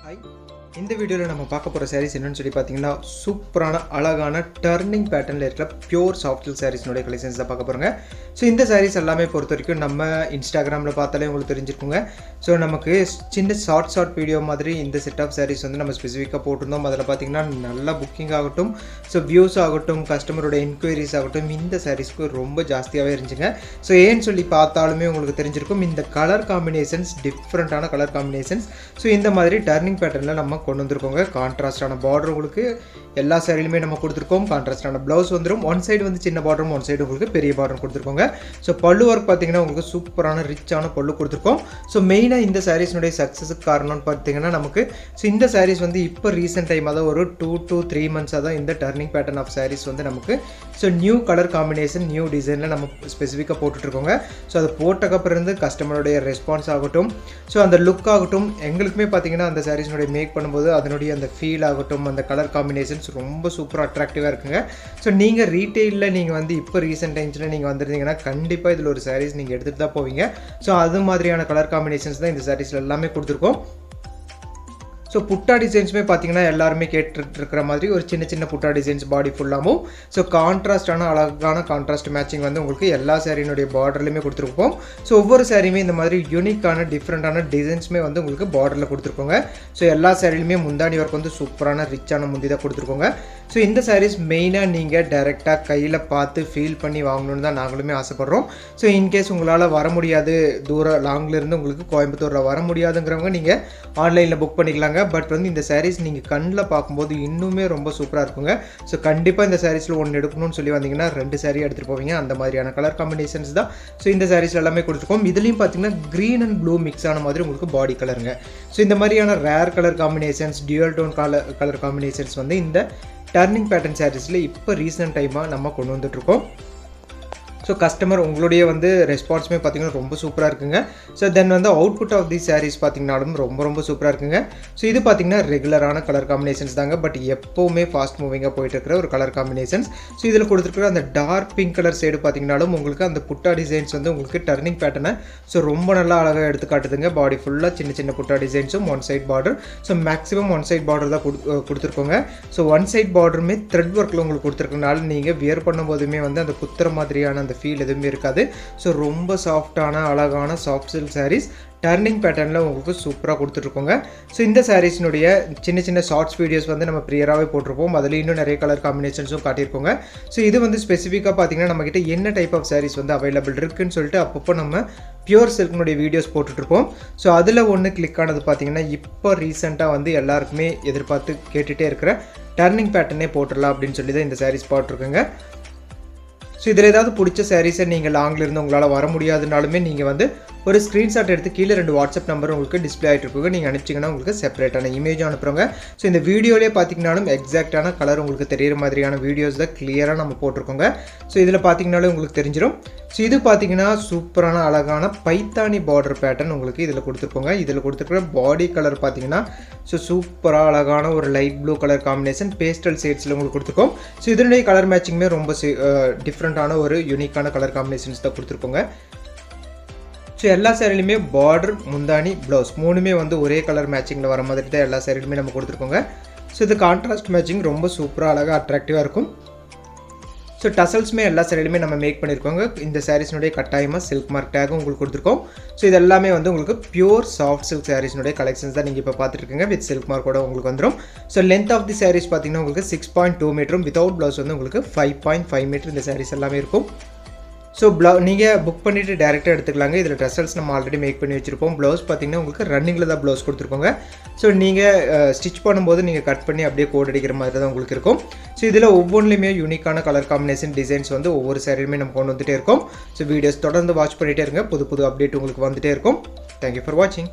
Hi, இந்த வீடியோவில் நம்ம பார்க்க போகிற சாரீஸ் என்னென்னு சொல்லி பார்த்தீங்கன்னா சூப்பரான அழகான டர்னிங் பேட்டர்னில் இருக்கிற பியூர் சாஃப்ட் சில்க் சாரீஸ்னுடைய கலெக்ஷன்ஸ் தான் பார்க்க போகிறோங்க. ஸோ இந்த சாரீஸ் எல்லாமே பொறுத்த வரைக்கும் நம்ம இன்ஸ்டாகிராமில் பார்த்தாலே உங்களுக்கு தெரிஞ்சிருக்குங்க. ஸோ நமக்கு சின்ன ஷார்ட் வீடியோ மாதிரி இந்த செட் ஆஃப் சாரீஸ் வந்து நம்ம ஸ்பெசிஃபிக்காக போட்டிருந்தோம். அதில் பார்த்தீங்கன்னா நல்லா புக்கிங் ஆகட்டும், ஸோ வியூஸ் ஆகட்டும், கஸ்டமரோட என்கொயரிஸ் ஆகட்டும், இந்த சாரீஸ்க்கு ரொம்ப ஜாஸ்தியாகவே இருந்துச்சுங்க. ஸோ ஏன்னு சொல்லி பார்த்தாலுமே உங்களுக்கு தெரிஞ்சிருக்கும், இந்த கலர் காம்பினேஷன்ஸ் டிஃப்ரெண்ட்டான கலர் காம்பினேஷன்ஸ். ஸோ இந்த மாதிரி டர்னிங் பேட்டர்னில் நம்ம கொண்டு வந்திருக்கோங்க. கான்ட்ராஸ்டான பார்டர் உங்களுக்கு எல்லா சாரிலுமே நம்ம கொடுத்துருக்கோம். கான்ட்ராஸ்டான ப்ளவுஸ் வந்துடும். ஒன் சைடு வந்து சின்ன பார்டரும், ஒன் சைடு உங்களுக்கு பெரிய பார்டரும் கொடுத்துருக்கோங்க. ஸோ பல்லு ஒர்க் பார்த்தீங்கன்னா உங்களுக்கு சூப்பரான ரிச்சான பல்லு கொடுத்துருக்கோம். ஸோ மெயினாக இந்த சாரீஸ்னுடைய சக்ஸஸுக்கு காரணம்னு பார்த்தீங்கன்னா நமக்கு ஸோ இந்த சாரீஸ் வந்து இப்போ ரீசெண்ட் டைமாக தான் ஒரு 2 to 3 monthஸாக தான் இந்த டர்னிங் பேட்டர்ன் ஆஃப் சாரீஸ் வந்து நமக்கு so new colour combination, new டிசைனில் நம்ம ஸ்பெசிஃபிக்காக போட்டுட்ருக்கோங்க. ஸோ அது போட்டக்கப்புறம் இருந்து கஸ்டமருடைய ரெஸ்பான்ஸ் ஆகட்டும், ஸோ அந்த லுக் ஆகட்டும், எங்களுக்குமே பார்த்தீங்கன்னா அந்த சாரீஸ்னுடைய மேக் பண்ணும்போது அதனுடைய அந்த ஃபீல் ஆகட்டும், அந்த கலர் காம்பினேஷன்ஸ் ரொம்ப சூப்பராக அட்ராக்டிவாக இருக்குங்க. ஸோ நீங்கள் ரீட்டெயிலில் நீங்கள் வந்து இப்போ ரீசெண்ட் டைம்ஸில் நீங்கள் வந்துருந்தீங்கன்னா கண்டிப்பாக இதில் ஒரு சாரீஸ் நீங்கள் எடுத்துகிட்டு தான் போவீங்க. ஸோ அது மாதிரியான கலர் காம்பினேஷன்ஸ் தான் இந்த சாரீஸில் எல்லாமே கொடுத்துருக்கோம். ஸோ புட்டா டிசைன்ஸுமே பார்த்தீங்கன்னா எல்லாருமே கேட்டுட்டு இருக்கிற மாதிரி ஒரு சின்ன சின்ன புட்டா டிசைன்ஸ் பாடி ஃபுல்லாகவும், ஸோ கான்ட்ராஸ்டான அழகான கான்ட்ராஸ்ட் மேட்சிங் வந்து உங்களுக்கு எல்லா சாரியினுடைய பார்டர்லையுமே கொடுத்துருப்போம். ஸோ ஒவ்வொரு சாரியுமே இந்த மாதிரி யூனிக்கான டிஃப்ரெண்ட்டான டிசைன்ஸுமே வந்து உங்களுக்கு பார்டரில் கொடுத்துருக்கோங்க. ஸோ எல்லா சாரியிலுமே முந்தாணி ஒர்க் வந்து சூப்பரான ரிச்சான முந்தி தான் கொடுத்துருக்கோங்க. ஸோ இந்த சாரீஸ் மெயினாக நீங்கள் டைரெக்டாக கையில் பார்த்து ஃபீல் பண்ணி வாங்கணுன்னு தான் நாங்களுமே ஆசைப்பட்றோம். ஸோ இன்கேஸ் உங்களால் வர முடியாது, தூரம் லாங்லேருந்து உங்களுக்கு கோயம்புத்தூரில் வர முடியாதுங்கிறவங்க நீங்கள் ஆன்லைனில் புக் பண்ணிக்கலாங்க. பட் வந்து இந்த சாரீஸ் நீங்கள் கண்ணில் பார்க்கும்போது இன்னுமே ரொம்ப சூப்பராக இருக்குங்க. ஸோ கண்டிப்பாக இந்த சாரீஸில் ஒன்று எடுக்கணும்னு சொல்லி வந்தீங்கன்னா 2 சாரீ எடுத்துகிட்டு போவீங்க. அந்த மாதிரியான கலர் காம்பினேஷன்ஸ் தான் ஸோ இந்த சாரீஸ் எல்லாமே கொடுத்துருக்கோம். இதுலேயும் பார்த்தீங்கன்னா க்ரீன் அண்ட் ப்ளூ மிக்ஸ் ஆன மாதிரி உங்களுக்கு பாடி கலருங்க. ஸோ இந்த மாதிரியான rare colour combinations, dual tone colour combinations வந்து இந்த டர்னிங் பேட்டர்ன் சாரீஸில் இப்போ ரீசெண்ட் டைமாக நம்ம கொண்டு வந்துட்டுருக்கோம். ஸோ கஸ்டமர் உங்களுடைய வந்து ரெஸ்பான்ஸுமே பார்த்திங்கன்னா ரொம்ப சூப்பராக இருக்குங்க. ஸோ தென் வந்து அவுட்புட் ஆஃப் தி சாரீஸ் பார்த்திங்கனாலும் ரொம்ப சூப்பராக இருக்குங்க. ஸோ இது பார்த்திங்கன்னா ரெகுலரான கலர் காம்பினேஷன்ஸ் தாங்க, பட் எப்போவுமே ஃபாஸ்ட் மூவிங்காக போயிட்டு இருக்கிற ஒரு கலர் காம்பினேஷன்ஸ். ஸோ இதில் கொடுத்துருக்குற அந்த டார்க் பிங்க் கலர் சைடு பார்த்திங்கனாலும் உங்களுக்கு அந்த புட்டா டிசைன்ஸ் வந்து உங்களுக்கு டர்னிங் பேட்டர்னை ஸோ ரொம்ப நல்லா அழகாக எடுத்து காட்டுதுங்க. பாடி ஃபுல்லாக சின்ன சின்ன புட்டா டிசைன்ஸும், one side border, so maximum one side border தான் கொடுத்துருக்கோங்க. ஸோ ஒன் சைட் பார்டருமே த்ரெட் ஒர்க்கில் உங்களுக்கு கொடுத்துருக்கனால நீங்கள் வியர் பண்ணும்போதுமே வந்து அந்த குத்துற மாதிரியான அந்த ஃபீல் எதுவுமே இருக்காது. ஸோ ரொம்ப சாஃப்டான அழகான சாஃப்ட் சில்க் சாரீஸ் டர்னிங் பேட்டர்னில் உங்களுக்கு சூப்பராக கொடுத்துட்ருக்கோங்க. ஸோ இந்த சாரீஸ்னுடைய சின்ன சின்ன ஷார்ட்ஸ் வீடியோஸ் வந்து நம்ம ப்ரியராகவே போட்டிருப்போம். அதில் இன்னும் நிறைய கலர் காம்பினேஷன்ஸும் காட்டியிருக்கோங்க. ஸோ இது வந்து ஸ்பெசிஃபிக்காக பார்த்தீங்கன்னா நம்மக்கிட்ட என்ன டைப் ஆஃப் சாரீஸ் வந்து அவைலபிள் இருக்குன்னு சொல்லிட்டு அப்பப்போ நம்ம பியூர் சில்க்னுடைய வீடியோஸ் போட்டுட்ருப்போம். ஸோ அதில் ஒன்று கிளிக் ஆனது பார்த்தீங்கன்னா இப்போ ரீசெண்டாக வந்து எல்லாருக்குமே எதிர்பார்த்து கேட்டுகிட்டே இருக்கிற டர்னிங் பேட்டர்னே போட்டுடலாம் அப்படின்னு சொல்லி தான் இந்த சாரீஸ் போட்டிருக்குங்க. ஸோ இதில் ஏதாவது பிடிச்ச சாரீஸை நீங்கள் லாங்கில் இருந்து உங்களால் வர முடியாதுனாலுமே நீங்கள் வந்து ஒரு ஸ்க்ரீன்ஷாட் எடுத்து கீழே 2 வாட்ஸ்அப் நம்பர் உங்களுக்கு டிஸ்பிளே ஆகிட்டு இருக்குங்க. நீங்கள் அனுப்பிச்சிங்கன்னா உங்களுக்கு செப்பரேட்டான இமேஜும் அனுப்புகிறோங்க. ஸோ இந்த வீடியோலேயே பார்த்தீங்கன்னாலும் எக்ஸாக்டான கலர் உங்களுக்கு தெரிகிற மாதிரியான வீடியோஸ் தான் கிளியராக நம்ம போட்டிருக்கோங்க. ஸோ இதில் பார்த்தீங்கன்னாலும் உங்களுக்கு தெரிஞ்சிடும். ஸோ இது பார்த்தீங்கன்னா சூப்பரான அழகான பைத்தானி பார்டர் பேட்டர்ன் உங்களுக்கு இதில் கொடுத்துருக்கோங்க. இதில் கொடுத்துருக்குற பாடி கலர் பார்த்தீங்கன்னா ஸோ சூப்பராக அழகான ஒரு light blue colour combination pastel ஷேட்ஸில் உங்களுக்கு கொடுத்துருக்கோம். ஸோ இதனுடைய கலர் மேட்சிங்குமே ரொம்ப டிஃப்ரெண்ட்டான ஒரு யூனிக்கான கலர் காம்பினேஷன்ஸ் தான் கொடுத்துருக்கோங்க. ஸோ எல்லா சாரிலையுமே பார்டர், முந்தானி, ப்ளவுஸ் 3மே வந்து ஒரே கலர் மேட்சிங்கில் வர மாதிரி தான் எல்லா சாரிலுமே நம்ம கொடுத்துருக்கோங்க. ஸோ இது கான்ட்ராஸ்ட் மேட்சிங் ரொம்ப சூப்பராக அழகாக அட்ராக்டிவாக இருக்கும். ஸோ டசல்ஸுமே எல்லா சாரிலுமே நம்ம மேக் பண்ணியிருக்கோங்க. இந்த சாரீஸ்னுடைய கட்டாயமாக சில்க் மார்க் டேகும் உங்களுக்கு கொடுத்துருக்கோம். ஸோ இது எல்லாமே வந்து உங்களுக்கு பியூர் சாஃப்ட் சில்க் சாரீஸ்னுடைய கலெக்ஷன்ஸ் தான் நீங்கள் இப்போ பார்த்துருக்கீங்க. வித் சில்க் மார்க்கோட உங்களுக்கு வந்துடும். So length of the saris பார்த்தீங்கன்னா உங்களுக்கு 6.2 மீட்டரும், வித்தவுட் ப்ளவுஸ் வந்து உங்களுக்கு 5.5 மீட்டர் இந்த சாரீஸ் எல்லாமே இருக்கும். ஸோ நீங்கள் புக் பண்ணிவிட்டு டேரெக்டாக எடுத்துக்கலாங்க. இதில் ட்ரெஸ்ஸல்ஸ் நம்ம ஆல்ரெடி மேக் பண்ணி வச்சுருப்போம். ப்ளவுஸ் பார்த்திங்கன்னா உங்களுக்கு ரன்னிங்கில் தான் ப்ளவுஸ் கொடுத்துருக்கோங்க. ஸோ நீங்கள் ஸ்டிச் பண்ணும்போது நீங்கள் கட் பண்ணி அப்படியே கோட் அடிக்கிற மாதிரி தான் உங்களுக்கு இருக்கும். ஸோ இதில் ஒவ்வொன்றுலையுமே யூனிக்கான கலர் காம்பினேஷன் டிசைன்ஸ் வந்து ஒவ்வொரு சாரியுமே நம்ம கொண்டு வந்துகிட்டே இருக்கோம். ஸோ வீடியோஸ் தொடர்ந்து வாட்ச் பண்ணிகிட்டே இருங்க. புது அப்டேட் உங்களுக்கு வந்துகிட்டே இருக்கும். தேங்க்யூ ஃபார் வாட்சிங்.